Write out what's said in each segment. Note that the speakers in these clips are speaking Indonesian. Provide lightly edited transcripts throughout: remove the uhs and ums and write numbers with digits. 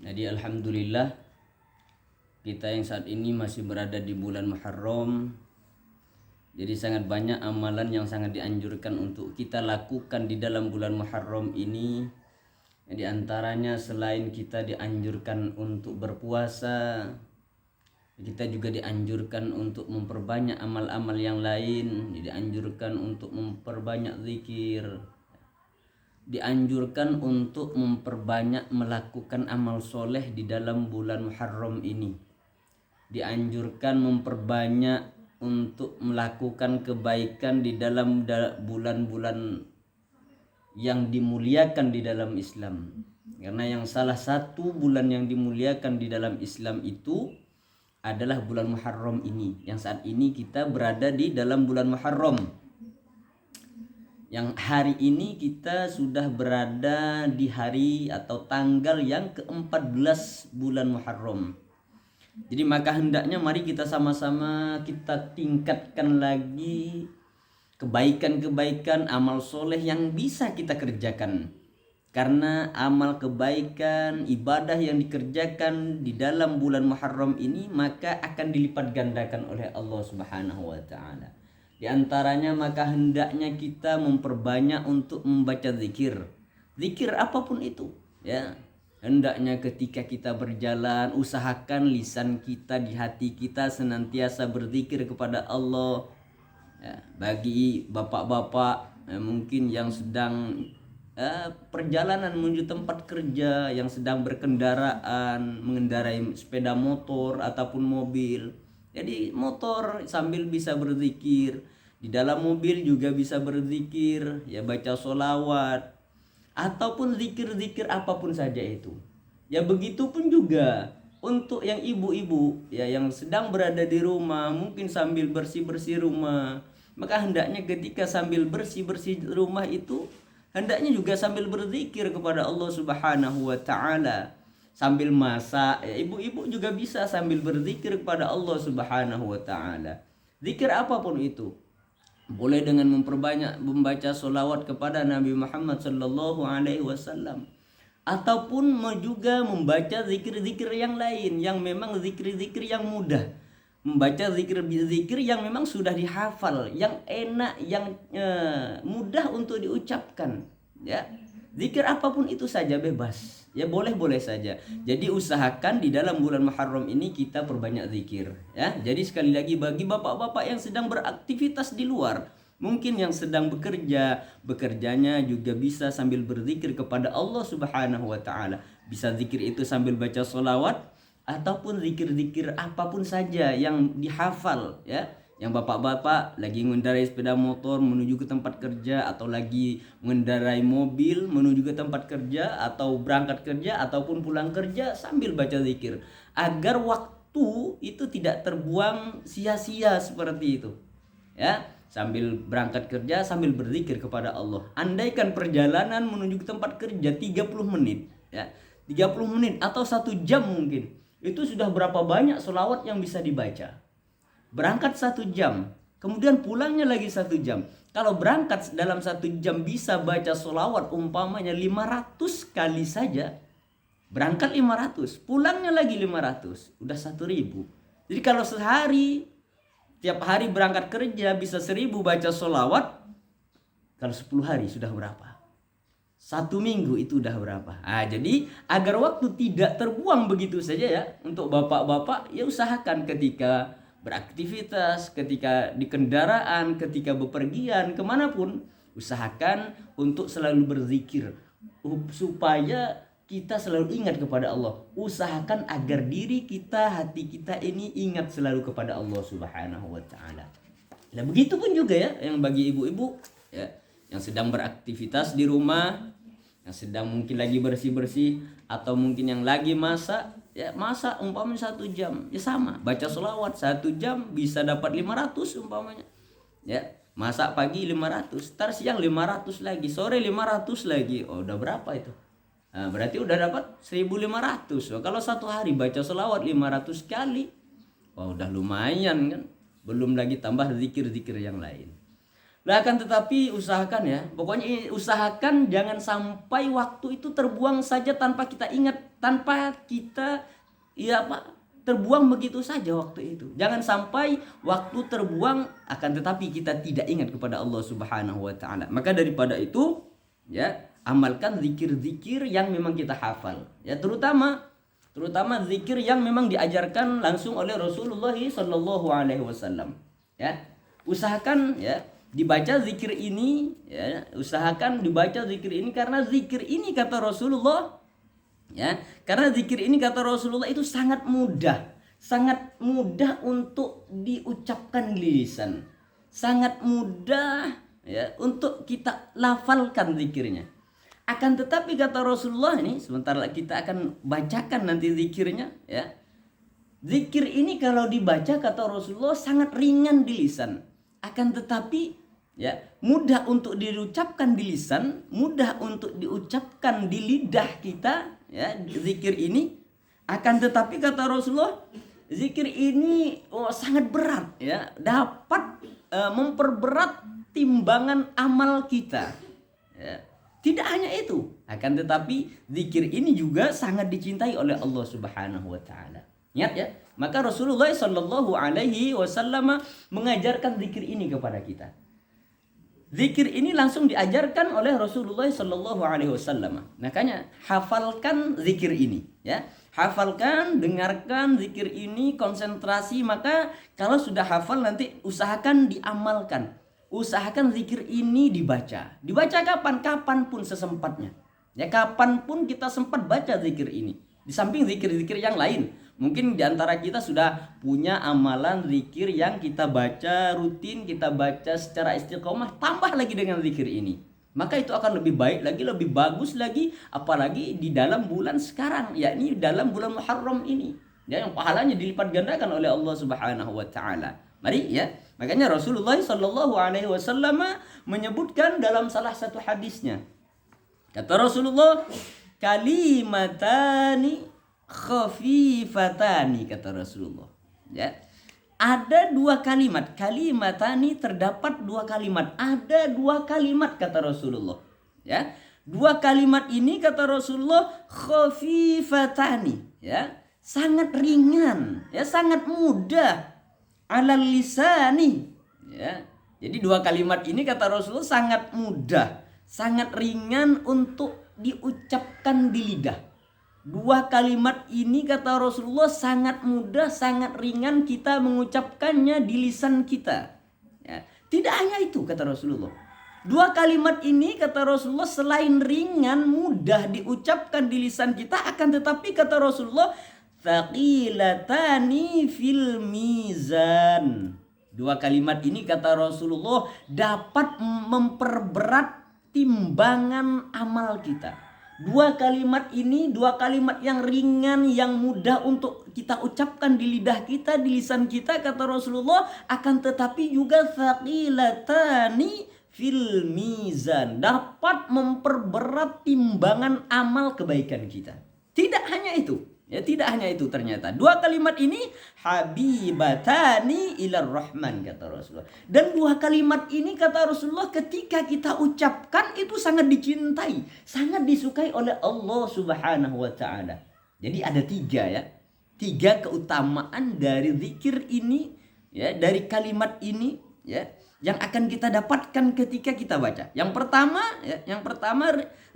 Jadi alhamdulillah kita yang saat ini masih berada di bulan Muharram. Jadi sangat banyak amalan yang sangat dianjurkan untuk kita lakukan di dalam bulan Muharram ini. Di antaranya selain kita dianjurkan untuk berpuasa, kita juga dianjurkan untuk memperbanyak amal-amal yang lain. Dianjurkan untuk memperbanyak zikir, dianjurkan untuk memperbanyak melakukan amal soleh di dalam bulan Muharram ini. Dianjurkan memperbanyak untuk melakukan kebaikan di dalam bulan-bulan yang dimuliakan di dalam Islam. Karena yang salah satu bulan yang dimuliakan di dalam Islam itu adalah bulan Muharram ini. Yang saat ini kita berada di dalam bulan Muharram. Yang hari ini kita sudah berada di hari atau tanggal yang ke-14 bulan Muharram. Jadi maka hendaknya mari kita sama-sama kita tingkatkan lagi kebaikan-kebaikan amal soleh yang bisa kita kerjakan. Karena amal kebaikan, ibadah yang dikerjakan di dalam bulan Muharram ini maka akan dilipat gandakan oleh Allah Subhanahu wa taala. Di antaranya maka hendaknya kita memperbanyak untuk membaca zikir. Zikir apapun itu, ya. Hendaknya ketika kita berjalan usahakan lisan kita di hati kita senantiasa berzikir kepada Allah. Ya, bagi bapak-bapak mungkin yang sedang perjalanan menuju tempat kerja, yang sedang berkendaraan, mengendarai sepeda motor ataupun mobil. Jadi motor sambil bisa berzikir, di dalam mobil juga bisa berzikir, ya baca sholawat ataupun zikir-zikir apapun saja itu. Ya begitu pun juga untuk yang ibu-ibu ya yang sedang berada di rumah, mungkin sambil bersih-bersih rumah, maka hendaknya ketika sambil bersih-bersih rumah itu hendaknya juga sambil berzikir kepada Allah Subhanahu wa taala. Sambil masak, ya ibu-ibu juga bisa sambil berzikir kepada Allah Subhanahu wa taala. Zikir apapun itu. Boleh dengan memperbanyak membaca sholawat kepada Nabi Muhammad sallallahu alaihi wasallam, ataupun juga membaca zikir-zikir yang lain yang memang zikir-zikir yang mudah. Membaca zikir-zikir yang memang sudah dihafal, yang enak, yang mudah untuk diucapkan, ya. Zikir apapun itu saja bebas, ya boleh-boleh saja. Jadi usahakan di dalam bulan Muharram ini kita perbanyak zikir, ya. Jadi sekali lagi bagi bapak-bapak yang sedang beraktivitas di luar, mungkin yang sedang bekerjanya juga bisa sambil berzikir kepada Allah Subhanahu wa taala. Bisa zikir itu sambil baca sholawat ataupun zikir-zikir apapun saja yang dihafal, ya. Yang bapak-bapak lagi mengendarai sepeda motor menuju ke tempat kerja, atau lagi mengendarai mobil menuju ke tempat kerja, atau berangkat kerja ataupun pulang kerja sambil baca zikir, agar waktu itu tidak terbuang sia-sia seperti itu, ya. Sambil berangkat kerja sambil berzikir kepada Allah. Andaikan perjalanan menuju ke tempat kerja 30 menit, ya. 30 menit atau 1 jam mungkin. Itu sudah berapa banyak sholawat yang bisa dibaca. Berangkat 1 jam, kemudian pulangnya lagi 1 jam. Kalau berangkat dalam 1 jam bisa baca sholawat umpamanya 500 kali saja. Berangkat 500, pulangnya lagi 500, udah 1000. Jadi kalau sehari, tiap hari berangkat kerja bisa 1000 baca sholawat. Kalau 10 hari sudah berapa? 1 minggu itu udah berapa? Jadi agar waktu tidak terbuang begitu saja ya, untuk bapak-bapak ya usahakan ketika beraktivitas, ketika di kendaraan, ketika bepergian kemanapun, usahakan untuk selalu berzikir supaya kita selalu ingat kepada Allah. Usahakan agar diri kita, hati kita ini ingat selalu kepada Allah Subhanahu wa taala. Nah begitu pun juga ya yang bagi ibu-ibu ya yang sedang beraktivitas di rumah, yang sedang mungkin lagi bersih-bersih, atau mungkin yang lagi masak, ya masak umpamanya 1 jam, ya sama baca sholawat 1 jam bisa dapat 500 umpamanya, ya. Masak pagi 500, tar siang 500 lagi, sore 500 lagi, oh udah berapa itu? Nah, berarti udah dapat 1500. Kalau 1 hari baca sholawat 500 kali, wah udah lumayan kan. Belum lagi tambah zikir-zikir yang lain. Lah akan tetapi usahakan ya, pokoknya usahakan jangan sampai waktu itu terbuang saja tanpa kita ingat, tanpa kita terbuang begitu saja waktu itu. Jangan sampai waktu terbuang akan tetapi kita tidak ingat kepada Allah Subhanahu wa taala. Maka daripada itu ya, amalkan zikir-zikir yang memang kita hafal. Ya, terutama zikir yang memang diajarkan langsung oleh Rasulullah sallallahu alaihi wasallam. Ya. Usahakan ya dibaca zikir ini ya, usahakan dibaca zikir ini karena zikir ini kata Rasulullah ya, karena zikir ini kata Rasulullah itu sangat mudah untuk diucapkan di lisan, sangat mudah ya untuk kita lafalkan zikirnya. Akan tetapi kata Rasulullah ini, sebentar lagi kita akan bacakan nanti zikirnya ya. Zikir ini kalau dibaca kata Rasulullah sangat ringan di lisan. Akan tetapi ya mudah untuk diucapkan di lisan, mudah untuk diucapkan di lidah kita ya, zikir ini. Akan tetapi kata Rasulullah, zikir ini sangat berat ya, dapat memperberat timbangan amal kita ya. Tidak hanya itu, akan tetapi zikir ini juga sangat dicintai oleh Allah Subhanahu wa taala. Ingat ya, maka Rasulullah sallallahu alaihi wasallam mengajarkan zikir ini kepada kita. Zikir ini langsung diajarkan oleh Rasulullah sallallahu alaihi wasallam. Makanya hafalkan zikir ini ya. Hafalkan, dengarkan zikir ini, konsentrasi. Maka kalau sudah hafal nanti usahakan diamalkan. Usahakan zikir ini dibaca. Dibaca kapan? Kapanpun sesempatnya. Ya, kapanpun kita sempat baca zikir ini. Di samping zikir-zikir yang lain. Mungkin diantara kita sudah punya amalan zikir yang kita baca rutin, kita baca secara istiqomah, tambah lagi dengan zikir ini. Maka itu akan lebih baik lagi, lebih bagus lagi, apalagi di dalam bulan sekarang, yakni dalam bulan Muharram ini. Ya, yang pahalanya dilipat gandakan oleh Allah Subhanahu wa taala. Mari ya. Makanya Rasulullah sallallahu alaihi wasallam menyebutkan dalam salah satu hadisnya. Kata Rasulullah, kalimatani khafifatani, kata Rasulullah ya. Ada dua kalimat, kalimatani, terdapat dua kalimat, ada dua kalimat kata Rasulullah ya. Dua kalimat ini kata Rasulullah khafifatani ya, sangat ringan ya, sangat mudah alal lisani ya. Jadi dua kalimat ini kata Rasulullah sangat mudah, sangat ringan untuk diucapkan di lidah. Dua kalimat ini kata Rasulullah sangat mudah, sangat ringan kita mengucapkannya di lisan kita ya. Tidak hanya itu kata Rasulullah, dua kalimat ini kata Rasulullah selain ringan, mudah diucapkan di lisan kita, akan tetapi kata Rasulullah thaqilatani fil mizan. Dua kalimat ini kata Rasulullah dapat memperberat timbangan amal kita. Dua kalimat ini, dua kalimat yang ringan, yang mudah untuk kita ucapkan di lidah kita, di lisan kita kata Rasulullah, akan tetapi juga thaqilatani fil mizan, dapat memperberat timbangan amal kebaikan kita. Tidak hanya itu ya, tidak hanya itu, ternyata dua kalimat ini habibatani ilar rahman kata Rasulullah. Dan dua kalimat ini kata Rasulullah ketika kita ucapkan itu sangat dicintai, sangat disukai oleh Allah Subhanahu wa taala. Jadi ada tiga ya, tiga keutamaan dari zikir ini ya, dari kalimat ini ya, yang akan kita dapatkan ketika kita baca. Yang pertama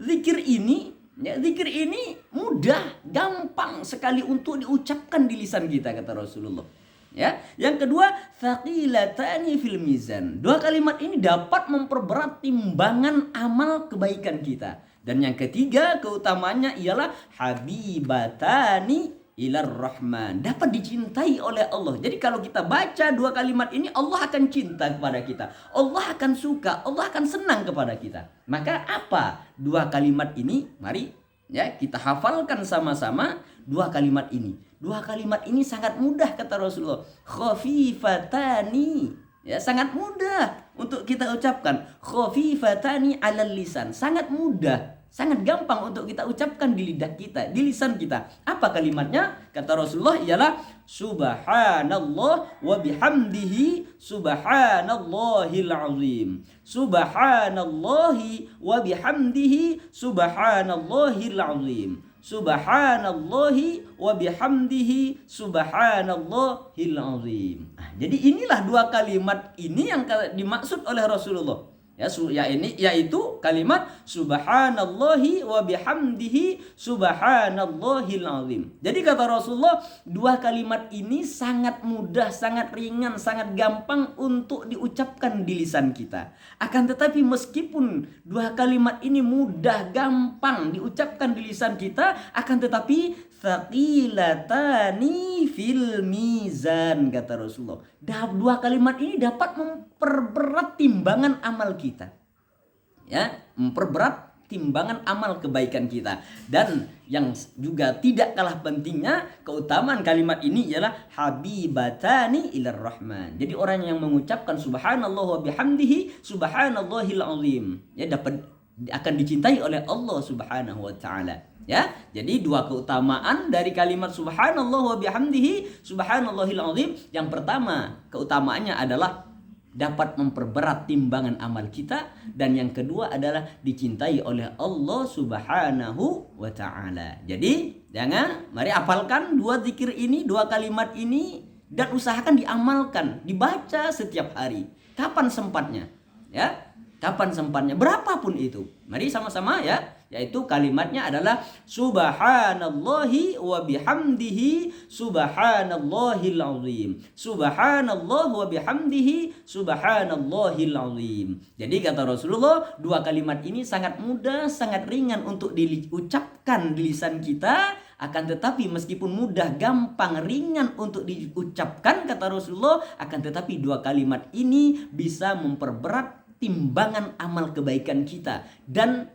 zikir ini ya, zikir ini mudah, gampang sekali untuk diucapkan di lisan kita kata Rasulullah. Ya, yang kedua thaqilatani fil mizan. Dua kalimat ini dapat memperberat timbangan amal kebaikan kita. Dan yang ketiga keutamaannya ialah habibatani ilar rahman, dapat dicintai oleh Allah. Jadi kalau kita baca dua kalimat ini, Allah akan cinta kepada kita, Allah akan suka, Allah akan senang kepada kita. Maka apa dua kalimat ini? Mari ya kita hafalkan sama-sama dua kalimat ini. Dua kalimat ini sangat mudah kata Rasulullah, khafifatani ya, sangat mudah untuk kita ucapkan, khafifatani alal lisan, sangat mudah Sangat gampang untuk kita ucapkan di lidah kita, di lisan kita. Apa kalimatnya? Kata Rasulullah ialah subhanallah wa bihamdihi subhanallahil azim. Subhanallahi wa bihamdihi subhanallahil azim. Subhanallahi wa bihamdihi subhanallahil azim. Jadi inilah dua kalimat ini yang dimaksud oleh Rasulullah. Yaitu kalimat subhanallahi wa bihamdihi subhanallahil azim. Jadi kata Rasulullah, dua kalimat ini sangat mudah, sangat ringan, sangat gampang untuk diucapkan di lisan kita. Akan tetapi meskipun dua kalimat ini mudah, gampang diucapkan di lisan kita, akan tetapi thaqilatani fil mizan, kata Rasulullah. Dua kalimat ini dapat memperberat timbangan amal kita. Ya, memperberat timbangan amal kebaikan kita. Dan yang juga tidak kalah pentingnya, keutamaan kalimat ini ialah habibatani ilar rahman. Jadi orang yang mengucapkan subhanallah wa bihamdihi subhanallahil azim, ya akan dicintai oleh Allah Subhanahu wa taala. Ya, jadi dua keutamaan dari kalimat subhanallah wa bihamdihi subhanallahil azim. Yang pertama, keutamaannya adalah dapat memperberat timbangan amal kita, dan yang kedua adalah dicintai oleh Allah Subhanahu wa taala. Jadi, mari apalkan dua zikir ini, dua kalimat ini, dan usahakan diamalkan, dibaca setiap hari. Kapan sempatnya? Ya. Kapan sempatnya, berapapun itu. Mari sama-sama ya. Yaitu kalimatnya adalah subhanallahi wa bihamdihi subhanallahil azim. Subhanallah wa bihamdihi subhanallahil azim. Jadi kata Rasulullah, dua kalimat ini sangat mudah, sangat ringan untuk diucapkan di lisan kita. Akan tetapi meskipun mudah, gampang, ringan untuk diucapkan, kata Rasulullah, akan tetapi dua kalimat ini bisa memperberat timbangan amal kebaikan kita dan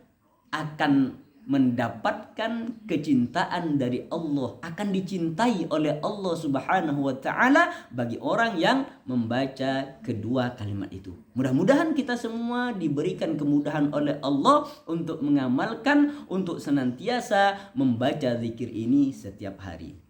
akan mendapatkan kecintaan dari Allah, akan dicintai oleh Allah Subhanahu wa taala bagi orang yang membaca kedua kalimat itu. Mudah-mudahan kita semua diberikan kemudahan oleh Allah untuk mengamalkan, untuk senantiasa membaca zikir ini setiap hari.